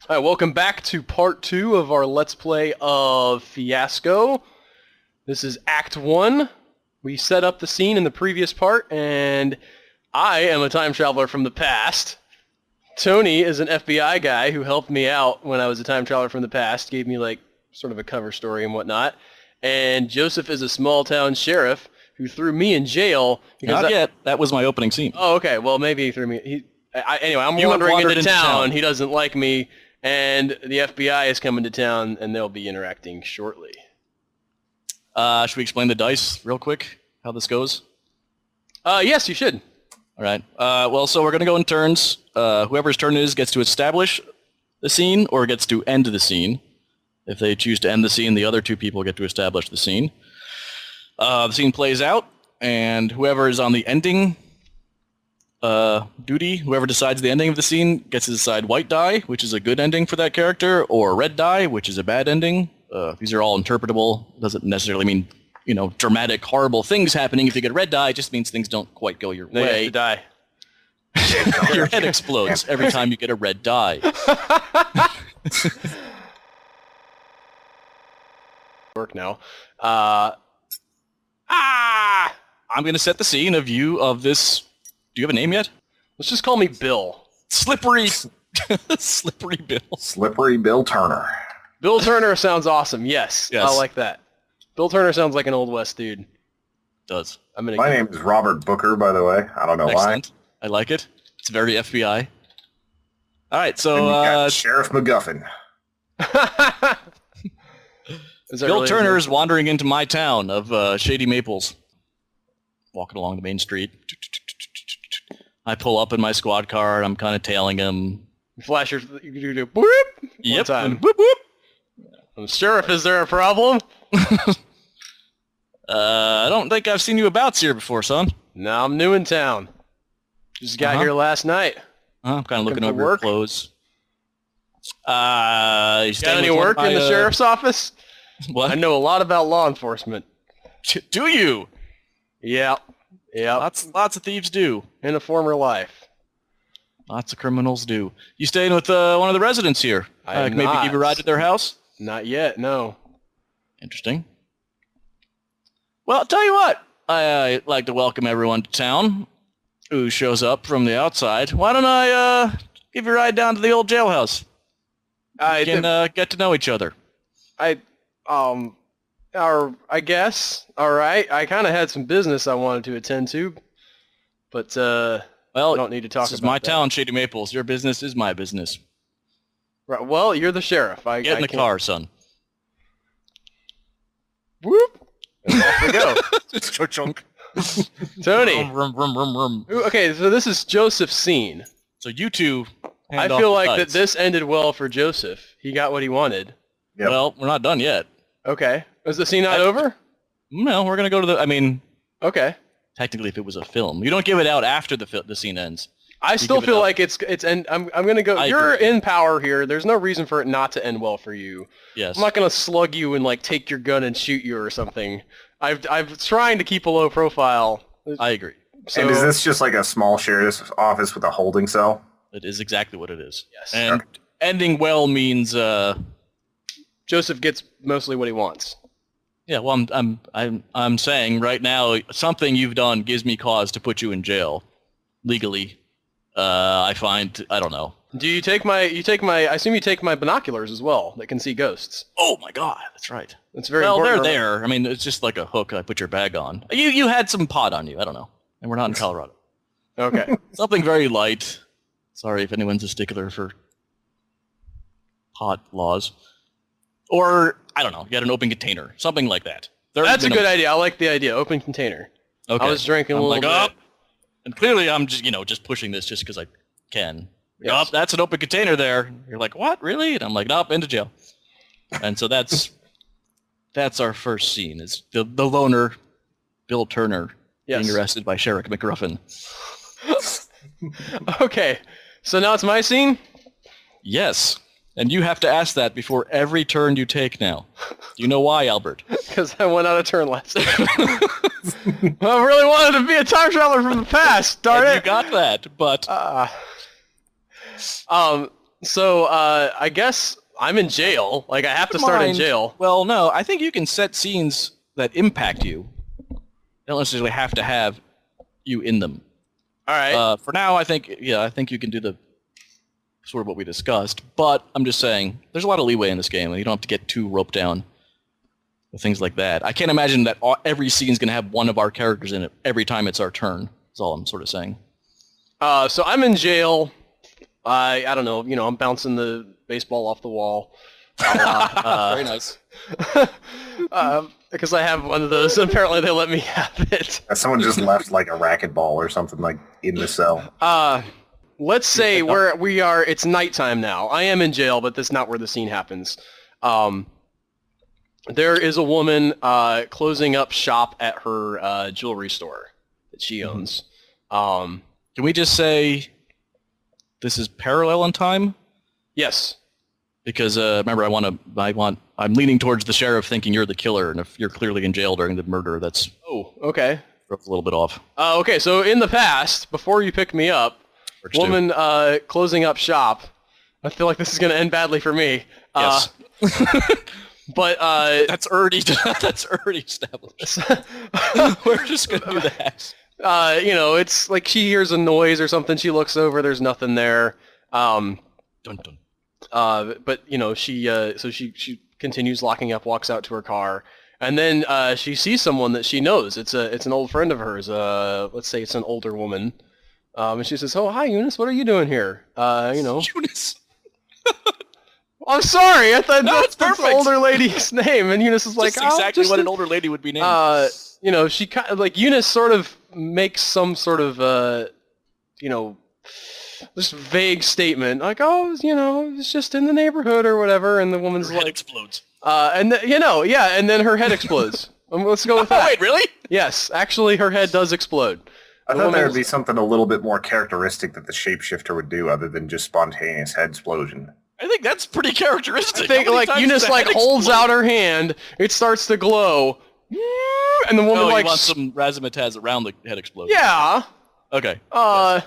All right, welcome back to part 2 of our Let's Play of Fiasco. This is Act 1. We set up the scene in the previous part, and I am a time traveler from the past. Tony is an FBI guy who helped me out when I was a time traveler from the past, gave me like sort of a cover story and whatnot. And Joseph is a small-town sheriff who threw me in jail. Because Not yet. That was my opening scene. Oh, okay. Well, maybe he threw me... Anyway, I'm wandering into town. He doesn't like me. And the FBI is coming to town, and they'll be interacting shortly. Should we explain the dice real quick, how this goes? Yes, you should. All right. Well, so we're going to go in turns. Whoever's turn it is gets to establish the scene or gets to end the scene. If they choose to end the scene, the other two people get to establish the scene. The scene plays out, and whoever is on the ending duty, whoever decides the ending of the scene gets to decide white die, which is a good ending for that character, or red die, which is a bad ending. These are all interpretable. Doesn't necessarily mean, dramatic, horrible things happening. If you get a red die, it just means things don't quite go your way. You have to die. Your head explodes every time you get a red die. Work now. I'm going to set the scene of this... Do you have a name yet? Let's just call me Bill. Slippery. Slippery Bill. Slippery Bill Turner. Bill Turner sounds awesome. Yes. Yes. I like that. Bill Turner sounds like an Old West dude. Does. My name is Robert Booker, by the way. I don't know Excellent. Why. I like it. It's very FBI. All right, so... And you got Sheriff McGuffin. Bill Turner is wandering into my town of Shady Maples. Walking along the main street. I pull up in my squad car, and I'm kind of tailing him. Flash your... You do boop! Yep. Time. Whoop, whoop. Sheriff, is there a problem? I don't think I've seen you abouts here before, son. No, I'm new in town. Just got here last night. I'm kind of looking over your clothes. You got any work in the sheriff's office? What? I know a lot about law enforcement. Do you? Yeah. Yeah. Lots of thieves do. In a former life. Lots of criminals do. You staying with one of the residents here? I am maybe not. give you a ride to their house? Not yet, no. Interesting. Well, I'll tell you what. I like to welcome everyone to town who shows up from the outside. Why don't I give you a ride down to the old jailhouse? We can get to know each other. I guess. All right. I kind of had some business I wanted to attend to, but well, I don't need to talk about that. This is my town, Shady Maples. Your business is my business. Right. Well, you're the sheriff. Get in the car, son. Whoop. And off we go. Chunk. Tony. Rum, rum, rum, rum. Okay, so this is Joseph's scene. So you two. I feel like that this ended well for Joseph. He got what he wanted. Yep. Well, we're not done yet. Okay. Is the scene not over? No, we're gonna go to the. Okay. Technically, if it was a film, you don't give it out after the scene ends. I still feel like it's and I'm gonna go. You're in power here. There's no reason for it not to end well for you. Yes. I'm not gonna slug you and like take your gun and shoot you or something. I'm trying to keep a low profile. I agree. So, and is this just like a small sheriff's office with a holding cell? It is exactly what it is. Yes. And ending well means Joseph gets mostly what he wants. Yeah, well, I'm saying right now something you've done gives me cause to put you in jail, legally. I don't know. Do you take my? I assume you take my binoculars as well that can see ghosts. Oh my God, that's right. That's very well. important. They're there. I mean, it's just like a hook. I put your bag on. You had some pot on you. I don't know. And we're not in Colorado. Okay. Something very light. Sorry if anyone's a stickler for pot laws. Or, I don't know, you had an open container. Something like that. That's a good idea. I like the idea. Open container. Okay. I was drinking a little bit. And clearly I'm just pushing this just because I can. Yes. Oh, that's an open container there. You're like, what, really? And I'm like, nope, into jail. And so that's our first scene, is the loner, Bill Turner, being arrested by Sheriff McGuffin. Okay, so now it's my scene? Yes. And you have to ask that before every turn you take now. Do you know why, Albert? Because I went out of turn last time. I really wanted to be a time traveler from the past, darn it! You got that, but... So I guess I'm in jail. Like I have to start in jail. Well, no, I think you can set scenes that impact you. They don't necessarily have to have you in them. All right. For now, I think you can do the sort of what we discussed. But I'm just saying, there's a lot of leeway in this game, and you don't have to get too roped down with things like that. I can't imagine that every scene's going to have one of our characters in it every time it's our turn. That's all I'm sort of saying. So I'm in jail. I don't know. I'm bouncing the baseball off the wall. Very nice. Because I have one of those. And apparently they let me have it. Someone just left like a racquetball or something like in the cell. Let's say where we are. It's nighttime now. I am in jail, but that's not where the scene happens. There is a woman closing up shop at her jewelry store that she owns. Can we just say this is parallel in time? Yes. Because remember, I'm leaning towards the sheriff, thinking you're the killer, and if you're clearly in jail during the murder, that's okay. A little bit off. Okay, so in the past, before you pick me up, woman closing up shop. I feel like this is going to end badly for me. Yes. But that's already established. We're just going to do that. It's like she hears a noise or something. She looks over. There's nothing there. Dun dun. But she continues locking up, walks out to her car, and then she sees someone that she knows. It's an old friend of hers. Let's say it's an older woman. And she says, "Oh, hi, Eunice. What are you doing here?" Eunice. I'm sorry. I thought that's perfect. the older lady's name, and Eunice is like, that's exactly what an older lady would be named. She kind of like Eunice sort of makes some sort of this vague statement like, "Oh, it's just in the neighborhood or whatever," and the woman's her like, head explodes. And then her head explodes. Let's go with that. Wait, really? Yes, actually, her head does explode. I thought there would be something a little bit more characteristic that the shapeshifter would do other than just spontaneous head explosion. I think that's pretty characteristic. I think Eunice holds out her hand, it starts to glow, and the woman you want some razzmatazz around the head explosion. Yeah. Okay. Yes.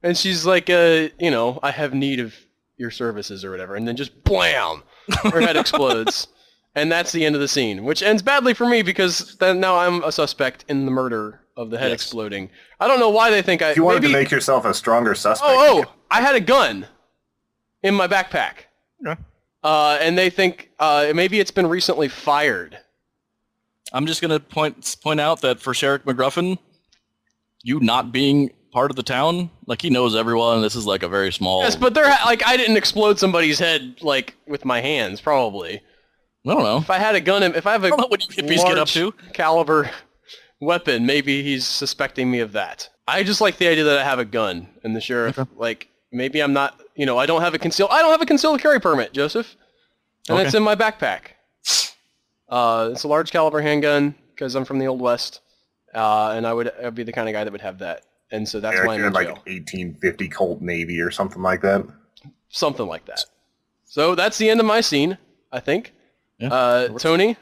And she's like, I have need of your services or whatever, and then just blam, her head explodes, and that's the end of the scene, which ends badly for me because then now I'm a suspect in the murder of the head exploding. I don't know why they think If you wanted to make yourself a stronger suspect. I had a gun in my backpack. Yeah. And they think maybe it's been recently fired. I'm just gonna point out that for Sheriff McGruffin, you not being part of the town, like he knows everyone. This is like a very small. Yes, but I didn't explode somebody's head like with my hands, probably. I don't know. If I had a gun, if I have a what hippies get up to. Caliber weapon, maybe he's suspecting me of that. I just like the idea that I have a gun, and the sheriff, maybe I'm not, I don't have a concealed carry permit, Joseph, and it's in my backpack. It's a large caliber handgun because I'm from the Old West, and I'd be the kind of guy that would have that, and so that's why I'm in jail. Like 1850 Colt Navy or something like that. Something like that. So that's the end of my scene, I think. Yeah, Tony,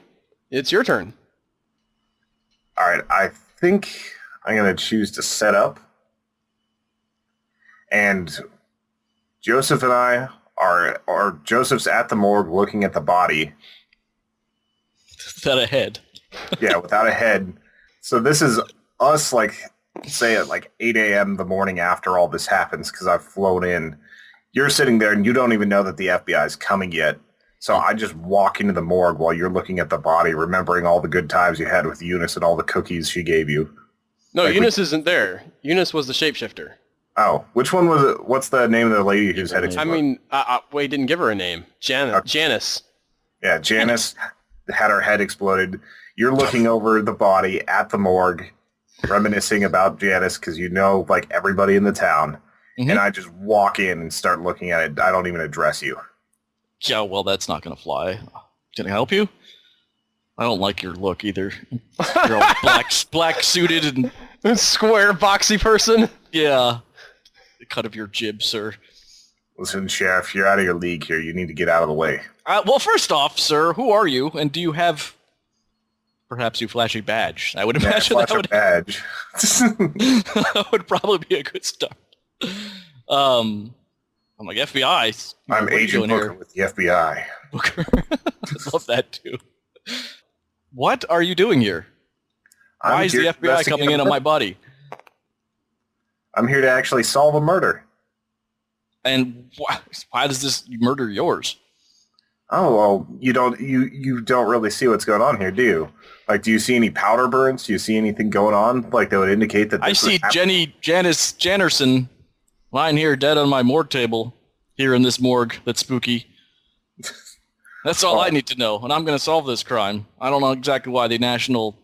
it's your turn. All right, I think I'm going to choose to set up. And Joseph and I are Joseph's at the morgue looking at the body. Without a head. Yeah, without a head. So this is us, say at 8 a.m. the morning after all this happens because I've flown in. You're sitting there and you don't even know that the FBI is coming yet. So I just walk into the morgue while you're looking at the body, remembering all the good times you had with Eunice and all the cookies she gave you. No, Eunice isn't there. Eunice was the shapeshifter. Oh, which one was it? What's the name of the lady whose head exploded? I mean, we didn't give her a name. Janice. Yeah, Janice had her head exploded. You're looking over the body at the morgue, reminiscing about Janice because everybody in the town. Mm-hmm. And I just walk in and start looking at it. I don't even address you. Yeah, well, that's not going to fly. Can I help you? I don't like your look either. You're all black suited and square, boxy person. Yeah, the cut of your jib, sir. Listen, Sheriff, you're out of your league here. You need to get out of the way. Well, first off, sir, who are you, and do you have perhaps you flash a badge? I would imagine that would badge. That would probably be a good start. I'm like, FBI? I'm What are you Agent doing Booker here? with the FBI. Booker. I love that, too. What are you doing here? Why is the here to FBI investigate coming a in on murder. my body? I'm here to actually solve a murder. And why does this murder yours? Oh, well, you don't really see what's going on here, do you? Like, do you see any powder burns? Do you see anything going on like that would indicate that I this see was Janice Jannerson lying here dead on my morgue table here in this morgue that's spooky. That's all I need to know, and I'm going to solve this crime. I don't know exactly why the National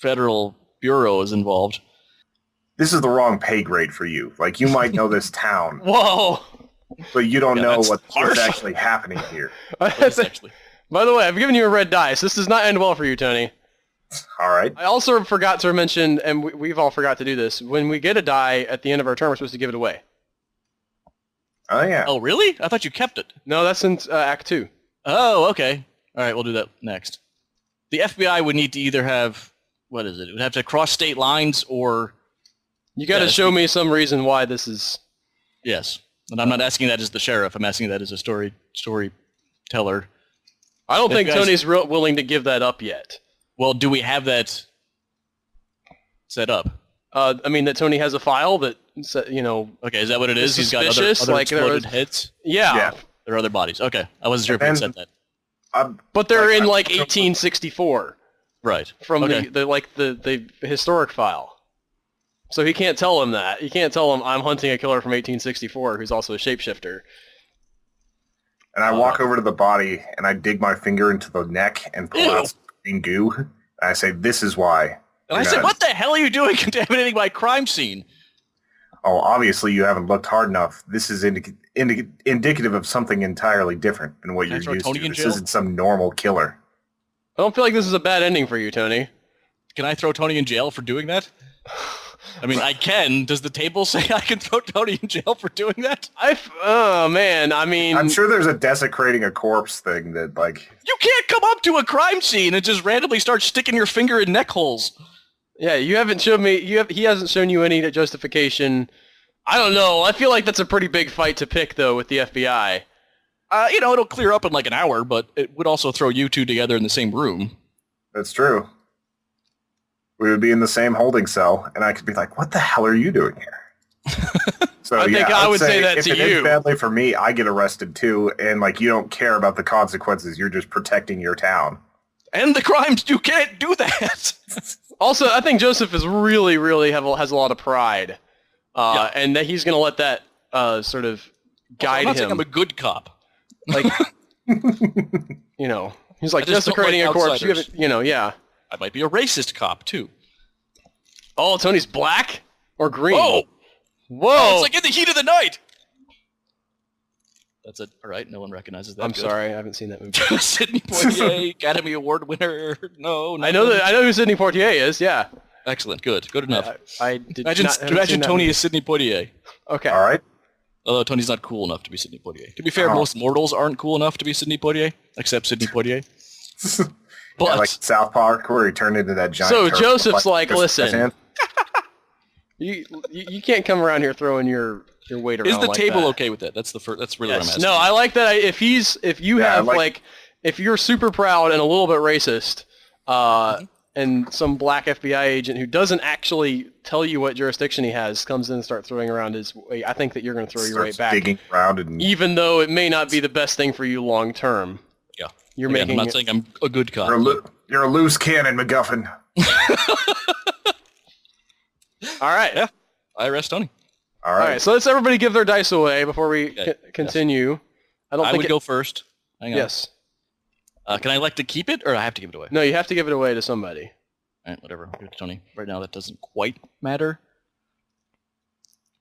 Federal Bureau is involved. This is the wrong pay grade for you. Like, you might know this town, Whoa! but you don't know that's what's harsh. actually happening here. It's actually, By the way, I've given you a red dice. This does not end well for you, Tony. All right. I also forgot to mention, and we've all forgot to do this, when we get a die at the end of our turn, we're supposed to give it away. Oh, yeah. oh, really? I thought you kept it. No, that's in Act 2. Oh, okay. All right, we'll do that next. The FBI would need to either have, what is it? It would have to cross state lines or... You got to Yes. show me some reason why this is... Yes. And I'm not asking that as the sheriff. I'm asking that as a storyteller. I don't think guys- Tony's willing to give that up yet. Well, do we have that set up? I mean, that Tony has a file that, you know... Okay, is that what it is? It's He's got other suspicious, like, there exploded was- heads? Yeah. Yeah. There are other bodies. Okay, I wasn't sure if you And said that. But they're Like, in, I- like, 1864 Right. from Okay. the historic file. So he can't tell him that. He can't tell him, I'm hunting a killer from 1864 who's also a shapeshifter. And I walk over to the body, and I dig my finger into the neck and pull Ew. out some green goo. And I say, this is why. And I You're said, not- what the hell are you doing contaminating my crime scene? Oh, obviously you haven't looked hard enough. This is indicative of something entirely different than what Can I you're throw used Tony to. in This jail? isn't some normal killer. I don't feel like this is a bad ending for you, Tony. Can I throw Tony in jail for doing that? I mean, I can. Does the table say I can throw Tony in jail for doing that? Oh, man, I mean... I'm sure there's a desecrating a corpse thing that, like... You can't come up to a crime scene and just randomly start sticking your finger in neck holes. Yeah, you haven't shown me... He hasn't shown you any justification. I don't know. I feel like that's a pretty big fight to pick, though, with the FBI. It'll clear up in like an hour, but it would also throw you two together in the same room. That's true. We would be in the same holding cell, and I could be like, what the hell are you doing here? So, I think I would say that if to it you. ends badly for me, I get arrested too, and like you don't care about the consequences. You're just protecting your town. And the crimes, you can't do that. Also, I think Joseph is really, really has a lot of pride. And that he's going to let that sort of guide I'm not saying him. I'm a good cop. Like, you know, he's like I just don't desecrating like a corpse. outsiders. Yeah. I might be a racist cop, too. Oh, Tony's black or green? Whoa! Whoa! It's like in the heat of the night! That's it. All right, no one recognizes that. I'm Good. sorry, I haven't seen that movie. Sidney Poitier, Academy Award winner. No, I know who Sidney Poitier is. Yeah. Excellent, good enough. I did Imagine, not, haven't imagine seen that Tony movie. is Sidney Poitier. Okay. All right. Although Tony's not cool enough to be Sidney Poitier. To be fair, Oh. most mortals aren't cool enough to be Sidney Poitier, except Sidney Poitier. But Yeah, like South Park, where he turned into that giant. So turtle Joseph's with, like, his listen. hand. You can't come around here throwing your weight around is the like table that. okay with that? That's the first. That's really what I'm Yes. asking. No, I like that. If you Yeah, have like- if you're super proud and a little bit racist, and some black FBI agent who doesn't actually tell you what jurisdiction he has comes in and starts throwing around his weight, I think that you're going to throw your weight Starts back, digging around and even though it may not be the best thing for you long term. Yeah. You're Again, making I'm not saying I'm a good cop. you're a loose cannon, MacGuffin. All right. Yeah. I arrest Tony. All All right. right. So let's everybody give their dice away before we Okay, continue. I don't I think would go first. Hang on. Yes. Can I elect to keep it, or I have to give it away? No, you have to give it away to somebody. All right, whatever. I'll give it to Tony. Right now, that doesn't quite matter.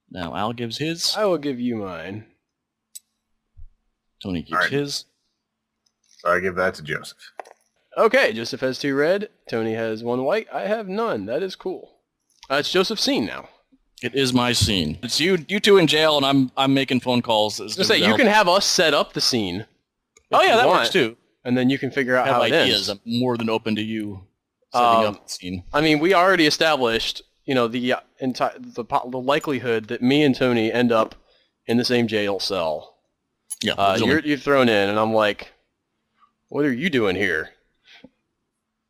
Now, Al gives his. I will give you mine. Tony gives All right. his. So I give that to Joseph. Okay, Joseph has 2 red. Tony has 1 white. I have none. That is cool. It's Joseph's scene now. It is my scene. It's you two in jail, and I'm making phone calls. Just say you can have us set up the scene. Oh if yeah, you that want, works too. And then you can figure out I have how it ideas. ends. I'm more than open to you setting up the scene. I mean, we already established, the likelihood that me and Tony end up in the same jail cell. Yeah. You've thrown in, and I'm like, what are you doing here?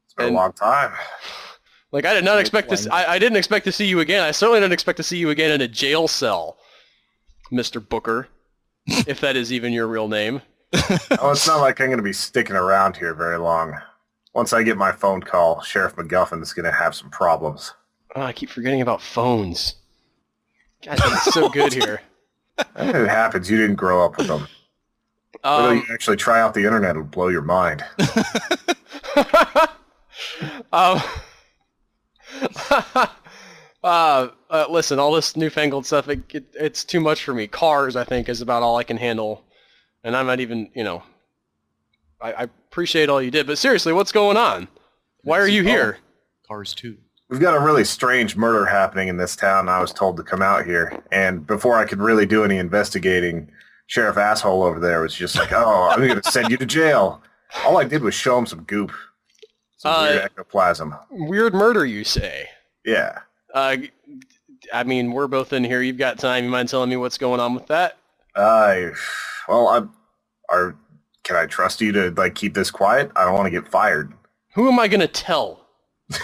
It's been a long time. Like, I did not expect this. I didn't expect to see you again. I certainly didn't expect to see you again in a jail cell, Mr. Booker, if that is even your real name. Oh, it's not like I'm going to be sticking around here very long. Once I get my phone call, Sheriff McGuffin's going to have some problems. Oh, I keep forgetting about phones. God, it's so good here. It happens. You didn't grow up with them. Until you actually try out the internet, it'll blow your mind. Listen, all this newfangled stuff, it's too much for me. Cars, I think, is about all I can handle. And I'm not even, I appreciate all you did, but seriously, what's going on? Why are you here? Cars 2. We've got a really strange murder happening in this town. I was told to come out here. And before I could really do any investigating, Sheriff Asshole over there was just like, oh, I'm going to send you to jail. All I did was show him some goop. Some weird ectoplasm. Weird murder, you say? Yeah. I mean, we're both in here. You've got time. You mind telling me what's going on with that? Can I trust you to keep this quiet? I don't want to get fired. Who am I going to tell, Mr.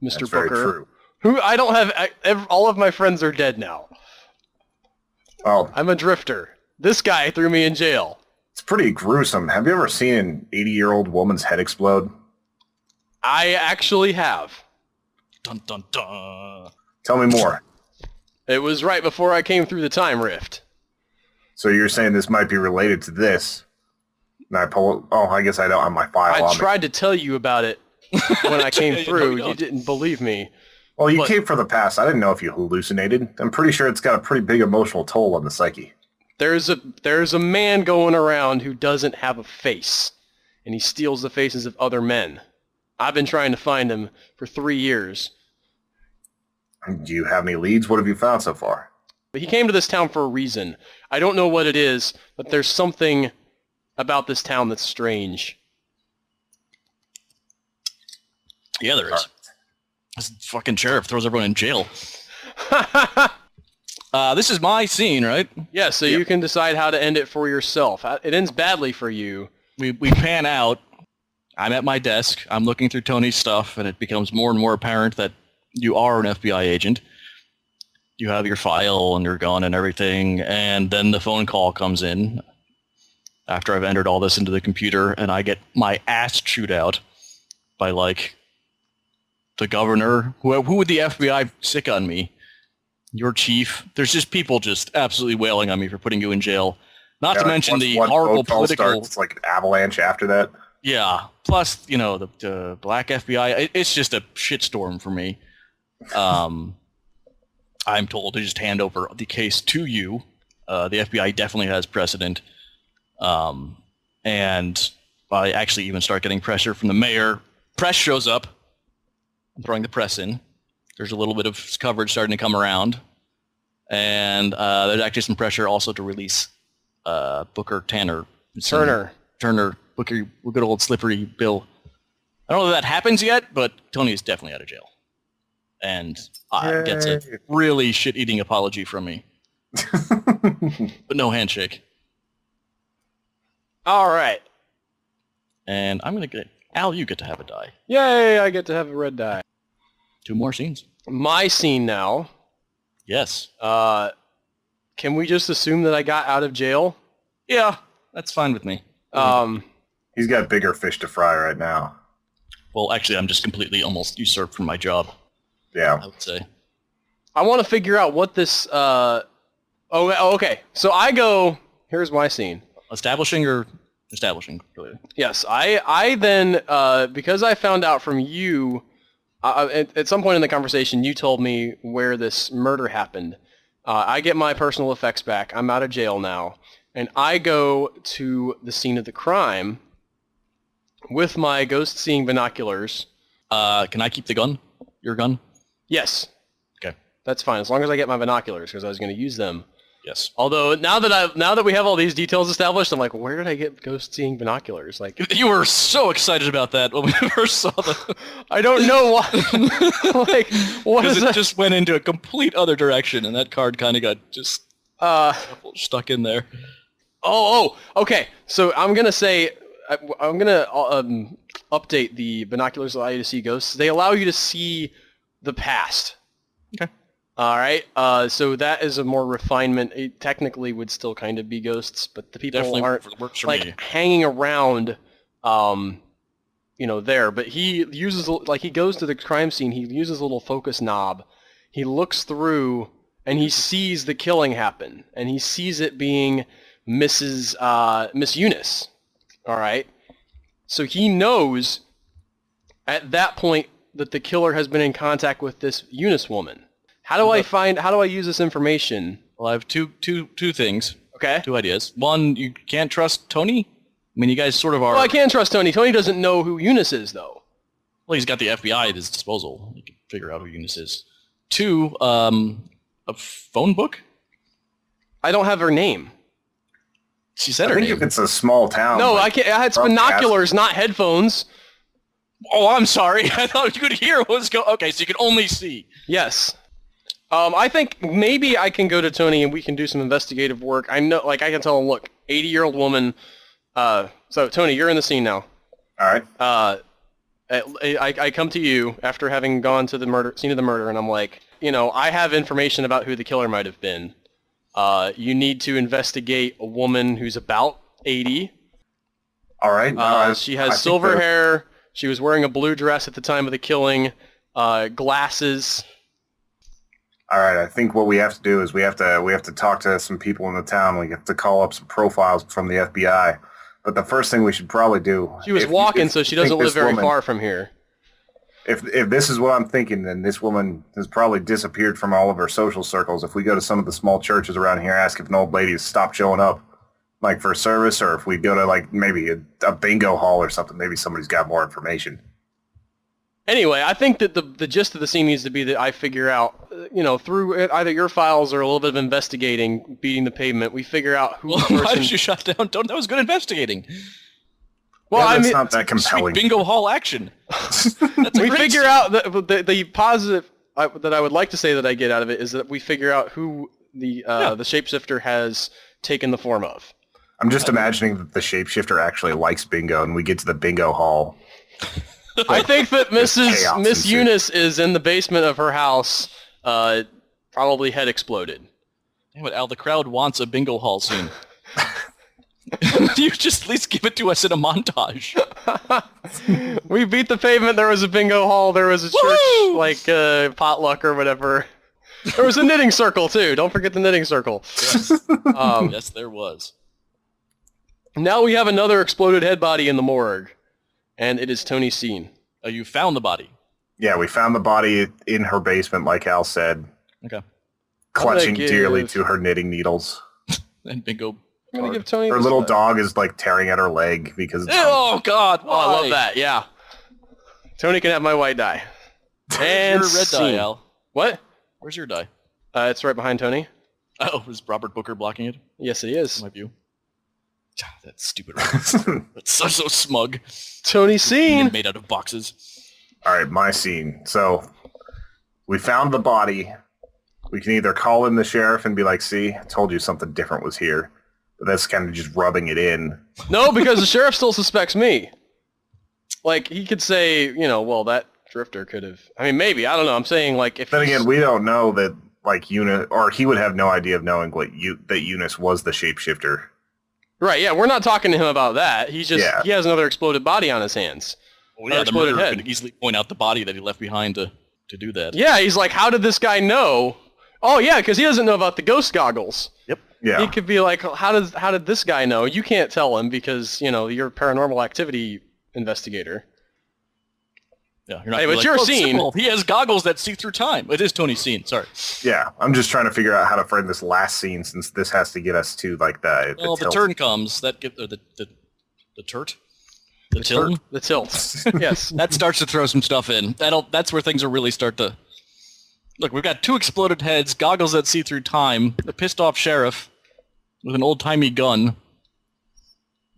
That's Booker? very true. Who? I don't have. All of my friends are dead now. Well, I'm a drifter. This guy threw me in jail. It's pretty gruesome. Have you ever seen an 80-year-old woman's head explode? I actually have. Dun dun dun. Tell me more. It was right before I came through the time rift. So you're saying this might be related to this? And I guess I don't have my file on me. I tried to tell you about it when I came through. You didn't believe me. Well, you came from the past. I didn't know if you hallucinated. I'm pretty sure it's got a pretty big emotional toll on the psyche. There's a man going around who doesn't have a face, and he steals the faces of other men. I've been trying to find him for 3 years. Do you have any leads? What have you found so far? But he came to this town for a reason. I don't know what it is, but there's something about this town that's strange. Yeah, there is. This fucking sheriff throws everyone in jail. This is my scene, right? Yeah, so you can decide how to end it for yourself. It ends badly for you. We pan out. I'm at my desk. I'm looking through Tony's stuff, and it becomes more and more apparent that you are an FBI agent. You have your file and your gun and everything, and then the phone call comes in after I've entered all this into the computer, and I get my ass chewed out by, the governor. Who would the FBI sick on me? Your chief. There's just people just absolutely wailing on me for putting you in jail. Not to mention the horrible political... It's like an avalanche after that. Yeah. Plus, the black FBI. It's just a shitstorm for me. I'm told to just hand over the case to you. The FBI definitely has precedent. And I actually even start getting pressure from the mayor. Press shows up. I'm throwing the press in. There's a little bit of coverage starting to come around. And there's actually some pressure also to release Booker Turner, Booker, good old slippery Bill. I don't know if that happens yet, but Tony is definitely out of jail. And gets a really shit-eating apology from me. But no handshake. All right. And I'm going to get... Al, you get to have a die. Yay, I get to have a red die. 2 more scenes. My scene now. Yes. Can we just assume that I got out of jail? Yeah, that's fine with me. He's got bigger fish to fry right now. Well, actually, I'm just completely almost usurped from my job. Yeah. I would say. I want to figure out what this... okay. So I go... Here's my scene. Establishing or... Establishing, really. Yes. I then... because I found out from you... at some point in the conversation, you told me where this murder happened. I get my personal effects back. I'm out of jail now. And I go to the scene of the crime with my ghost-seeing binoculars. Can I keep the gun? Your gun? Yes. Okay. That's fine, as long as I get my binoculars, because I was going to use them. Yes. Although, now that we have all these details established, I'm like, where did I get ghost-seeing binoculars? Like, you were so excited about that when we first saw them. I don't know why. Like, what is it that? Just went into a complete other direction, and that card kind of got just stuck in there. Okay. So I'm gonna say I'm gonna update the binoculars allow you to see ghosts. They allow you to see the past. Okay. All right. So that is a more refinement. It technically would still kind of be ghosts, but the people Definitely aren't works for like me. hanging around. There. But he uses he goes to the crime scene. He uses a little focus knob. He looks through and he sees the killing happen, and he sees it being Miss Eunice. All right. So he knows at that point that the killer has been in contact with this Eunice woman. How do I use this information? Well, I have two things. Okay. 2 ideas. One, you can't trust Tony. I mean, you guys sort of are. Well, I can trust Tony. Tony doesn't know who Eunice is, though. Well, he's got the FBI at his disposal. He can figure out who Eunice is. 2, a phone book? I don't have her name. She said I her think name. if it's a small town. No, like, I can't. I had binoculars, not headphones. Oh, I'm sorry. I thought you could hear what was going. Okay, so you can only see. Yes. I think maybe I can go to Tony and we can do some investigative work. I know, I can tell him, look, 80-year-old woman. So Tony, you're in the scene now. All right. I come to you after having gone to the scene of the murder, and I'm like, I have information about who the killer might have been. You need to investigate a woman who's about 80. All right. She has silver hair. She was wearing a blue dress at the time of the killing. Glasses. All right. I think what we have to do is we have to talk to some people in the town. We have to call up some profiles from the FBI. But the first thing we should probably do. She was walking, so she doesn't live very far from here. If this is what I'm thinking, then this woman has probably disappeared from all of her social circles. If we go to some of the small churches around here, ask if an old lady has stopped showing up, like for service, or if we go to maybe a bingo hall or something, maybe somebody's got more information. Anyway, I think that the gist of the scene needs to be that I figure out, through either your files or a little bit of investigating, beating the pavement, we figure out who the person... Why did you shut down? That was good investigating. Well, yeah, that's not that compelling. Sweet bingo hall action. We figure out that the positive that I would like to say that I get out of it is that we figure out who the shapeshifter has taken the form of. I'm just imagining that the shapeshifter actually likes bingo, and we get to the bingo hall. I think that Miss Eunice is in the basement of her house, probably head exploded. Damn it, Al, the crowd wants a bingo hall scene. You just at least give it to us in a montage. We beat the pavement, there was a bingo hall, there was a church, potluck or whatever. There was a knitting circle, too. Don't forget the knitting circle. Yes, yes there was. Now we have another exploded head body in the morgue. And it is Tony's scene. Oh, you found the body. Yeah, we found the body in her basement, like Al said. Okay. Clutching dearly to her knitting needles. And bingo. I'm gonna give Tony her little dog is tearing at her leg because it's oh God! Oh, I love that. Yeah. Tony can have my white die. And your red die, Al. What? Where's your die? It's right behind Tony. Oh, is Robert Booker blocking it? Yes, he is. In my view. That stupid. That's so smug. Tony's scene. Made out of boxes. All right, my scene. So we found the body. We can either call in the sheriff and be like, "See, I told you something different was here." But that's kind of just rubbing it in. No, because the sheriff still suspects me. He could say, well, that drifter could have. I mean, maybe. I don't know. I'm saying, if. Then again, we don't know that, Eunice, or he would have no idea of knowing that Eunice was the shapeshifter. Right, yeah, we're not talking to him about that. He has another exploded body on his hands. Well, yeah, the murderer could easily point out the body that he left behind to do that. Yeah, he's like, how did this guy know? Oh, yeah, because he doesn't know about the ghost goggles. Yep. Yeah. He could be like, how did this guy know? You can't tell him because, you're a paranormal activity investigator. Yeah, you're not hey, but your scene. Simple. He has goggles that see through time. It is Tony's scene. Sorry. Yeah, I'm just trying to figure out how to frame this last scene since this has to get us to the turn comes. That get the tilt. The tilt. Yes. That starts to throw some stuff in. That's where things will really start to. Look, we've got 2 exploded heads, goggles that see through time, a pissed off sheriff with an old timey gun.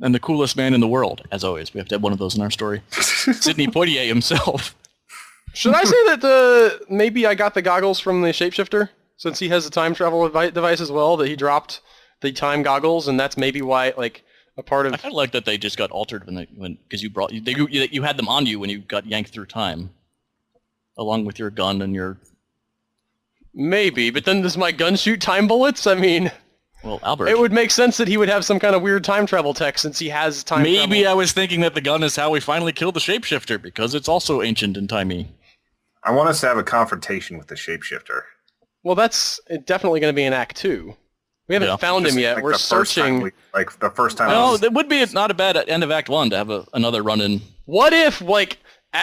And the coolest man in the world, as always. We have to have one of those in our story. Sidney Poitier himself. Should I say that maybe I got the goggles from the shapeshifter? Since he has a time travel device as well that he dropped the time goggles, and that's maybe why, like, a part of... I kind of like that they just got altered because you had them on you when you got yanked through time, along with your gun and your... Maybe, but then does my gun shoot time bullets? I mean... Well, Albert... It would make sense that he would have some kind of weird time travel tech since he has time travel. Maybe I was thinking that the gun is how we finally killed the shapeshifter, because it's also ancient and timey. I want us to have a confrontation with the shapeshifter. Well, that's definitely going to be in Act 2. We haven't found him yet. Like We're searching... the first time... No, it would be not a bad end of Act 1 to have another run-in. What if, like,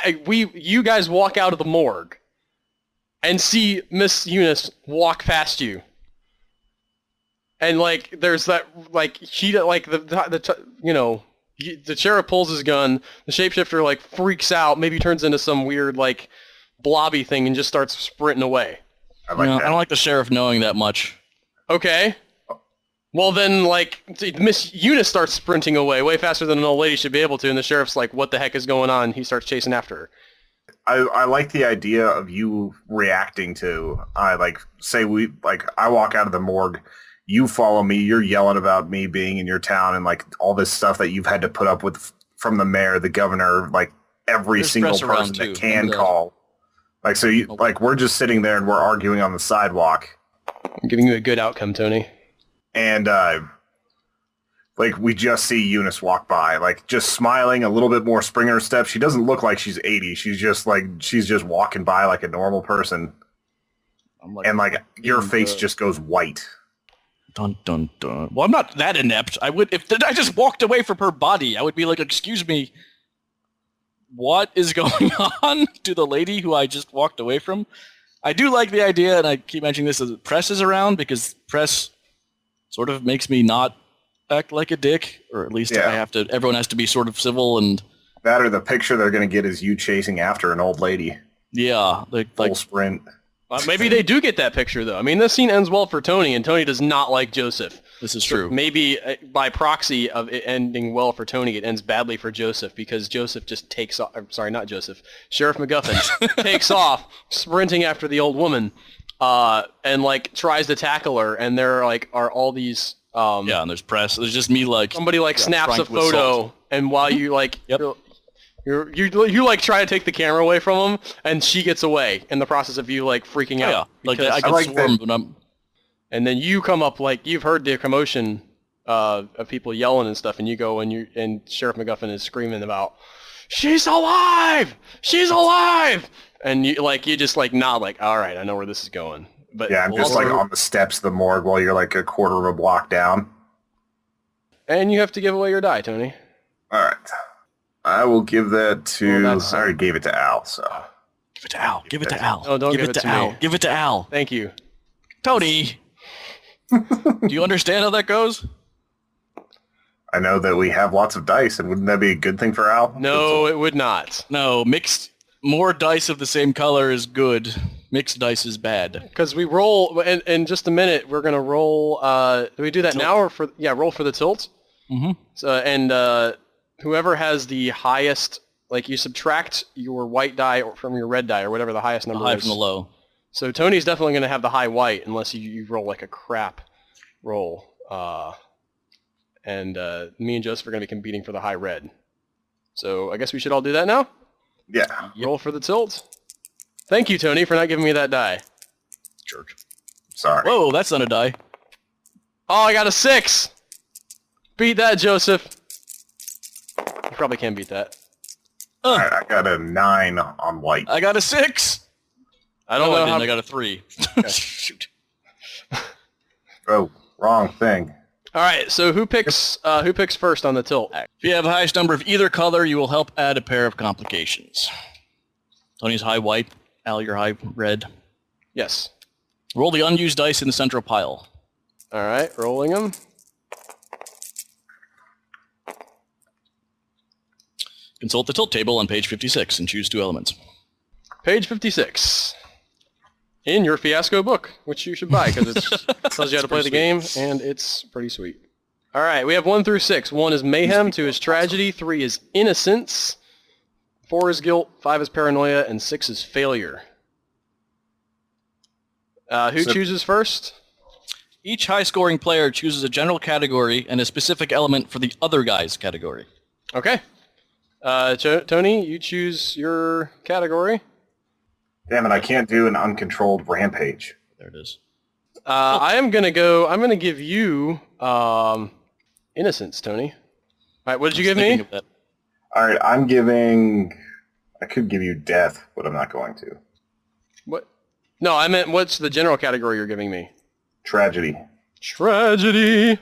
you guys walk out of the morgue and see Miss Eunice walk past you? And, like, there's that, like, she, like, you know, the sheriff pulls his gun, the shapeshifter, like, freaks out, maybe turns into some weird, like, blobby thing and just starts sprinting away. I like that. I don't like the sheriff knowing that much. Okay. Well, then, like, Miss Eunice starts sprinting away way faster than an old lady should be able to, and the sheriff's like, what the heck is going on? He starts chasing after her. I like the idea of you reacting to, I walk out of the morgue, you follow me, you're yelling about me being in your town and, like, all this stuff that you've had to put up with from the mayor, the governor, like, every single person that can call. Like, so you, like, we're just sitting there and we're arguing on the sidewalk. I'm giving you a good outcome, Tony. And, like, we just see Eunice walk by, like, just smiling, a little bit more spring in her step. She doesn't look like she's 80. She's just walking by like a normal person. And, like, your face just goes white. Dun, dun, dun. Well, I'm not that inept. If I just walked away from her body, I would be like, excuse me, what is going on to the lady who I just walked away from? I do like the idea, and I keep mentioning this, as press is around, because press sort of makes me not act like a dick, or at least everyone has to be sort of civil and... That or the picture they're going to get is you chasing after an old lady. Yeah. Full sprint. Maybe they do get that picture, though. I mean, this scene ends well for Tony, and Tony does not like Joseph. This is true. Maybe by proxy of it ending well for Tony, it ends badly for Joseph, because Joseph just takes off... Sorry, not Joseph. Sheriff MacGuffin takes off, sprinting after the old woman, and, like, tries to tackle her, and there, like, are all these... and there's press. There's just me, like... Somebody, like, snaps a photo, and while you, like... Yep. You like try to take the camera away from him, and she gets away in the process of you like freaking out. Yeah, like I can swarm, but I'm... And then you come up, like, you've heard the commotion of people yelling and stuff, and you go and Sheriff MacGuffin is screaming about, "She's alive! She's alive!" And you just like nod, like, all right, I know where this is going. But yeah, I'm just like on the steps of the morgue while you're like a quarter of a block down. And you have to give away your die, Tony. All right. I will give that to... I already gave it to Al, so... Give it to Al. Give it to Al. No, don't give it to Al. me. Give it to Al. Thank you. Tony! Do you understand how that goes? I know that we have lots of dice, and wouldn't that be a good thing for Al? No, it would not. No, more dice of the same color is good. Mixed dice is bad. Because we roll... In just a minute, we're going to roll... do we do that now, or for... Yeah, roll for the tilt? Mm-hmm. So, whoever has the highest, like, you subtract your white die from your red die, or whatever the highest number is. The high from the low. So Tony's definitely going to have the high white, unless you roll, like, a crap roll. And me and Joseph are going to be competing for the high red. So I guess we should all do that now? Yeah. Roll for the tilt. Thank you, Tony, for not giving me that die. Jerk. Sorry. Whoa, that's not a die. Oh, I got a 6! Beat that, Joseph. You probably can beat that. I got a 9 on white. I got a 6! I don't know I got a 3. Okay. Shoot. Oh, wrong thing. All right, so who picks first on the tilt? If you have the highest number of either color, you will help add a pair of complications. Tony's high white. Al, you're high red. Yes. Roll the unused dice in the central pile. All right, rolling them. Consult the tilt table on page 56 and choose 2 elements. Page 56. In your Fiasco book, which you should buy because it tells you how to play the game, and it's pretty sweet. All right, we have 1 through 6. 1 is mayhem, 2 is tragedy, 3 is innocence, 4 is guilt, 5 is paranoia, and 6 is failure. Who chooses first? Each high-scoring player chooses a general category and a specific element for the other guy's category. Okay. Tony, you choose your category. Damn it, I can't do an uncontrolled rampage. There it is. I'm gonna give you innocence, Tony. All right, what did you give me? All right, I could give you death, but I'm not going to. What? No, I meant what's the general category you're giving me? Tragedy. Tragedy.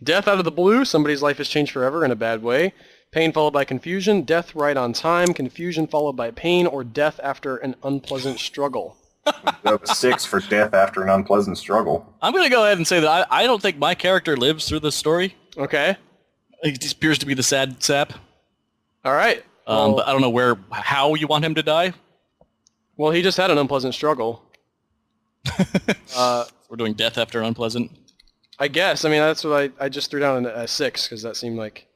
Death out of the blue. Somebody's life has changed forever in a bad way. Pain followed by confusion. Death right on time. Confusion followed by pain, or death after an unpleasant struggle. You have a 6 for death after an unpleasant struggle. I'm going to go ahead and say that I don't think my character lives through this story. Okay. He appears to be the sad sap. All right. But I don't know how you want him to die. Well, he just had an unpleasant struggle. We're doing death after unpleasant. I guess. I mean, that's what I just threw down a 6 because that seemed like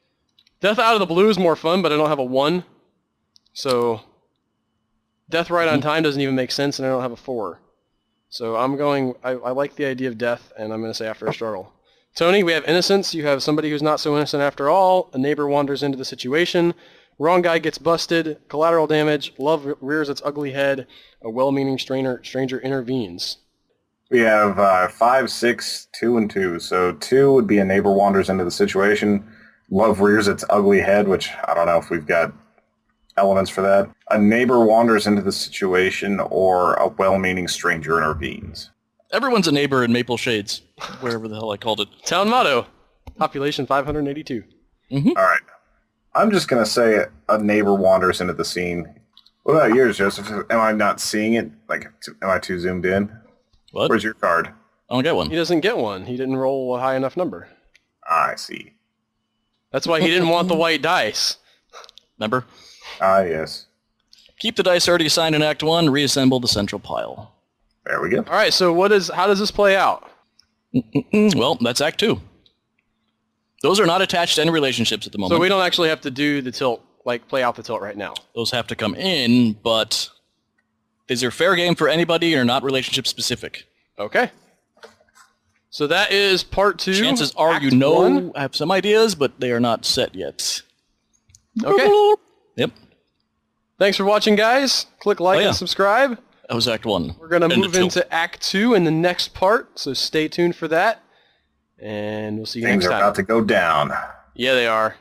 death out of the blue is more fun, but I don't have a 1. So death right on time doesn't even make sense, and I don't have a 4. So I'm going. I like the idea of death, and I'm going to say after a struggle. Tony, we have innocence. You have somebody who's not so innocent after all. A neighbor wanders into the situation. Wrong guy gets busted. Collateral damage. Love rears its ugly head. A well-meaning stranger intervenes. We have 5, 6, 2, and 2. So 2 would be a neighbor wanders into the situation. Love rears its ugly head, which I don't know if we've got elements for that. A neighbor wanders into the situation, or a well-meaning stranger intervenes. Everyone's a neighbor in Maple Shades, wherever the hell I called it. Town motto. Population 582. Mm-hmm. All right. I'm just going to say a neighbor wanders into the scene. What about yours, Joseph? Am I not seeing it? Like, am I too zoomed in? What? Where's your card? I don't get one. He doesn't get one. He didn't roll a high enough number. I see. That's why he didn't want the white dice. Remember? Yes. Keep the dice already assigned in Act 1, reassemble the central pile. There we go. All right, so how does this play out? Well, that's Act 2. Those are not attached to any relationships at the moment. So we don't actually have to do the tilt, like play out the tilt right now. Those have to come in, but is there fair game for anybody or not relationship specific? Okay. So that is part 2. Chances are Act you know 1. I have some ideas, but they are not set yet. Okay. Yep. Thanks for watching, guys. Click like yeah. and subscribe. That was Act 1. We're going to And move the tilt. into Act 2 in the next part, so stay tuned for that. And we'll see you Things next are time. about to go down. Yeah, they are.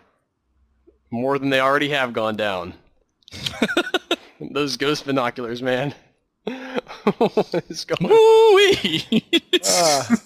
More than they already have gone down. Those ghost binoculars, man. What is going on? Woo-wee! Ah.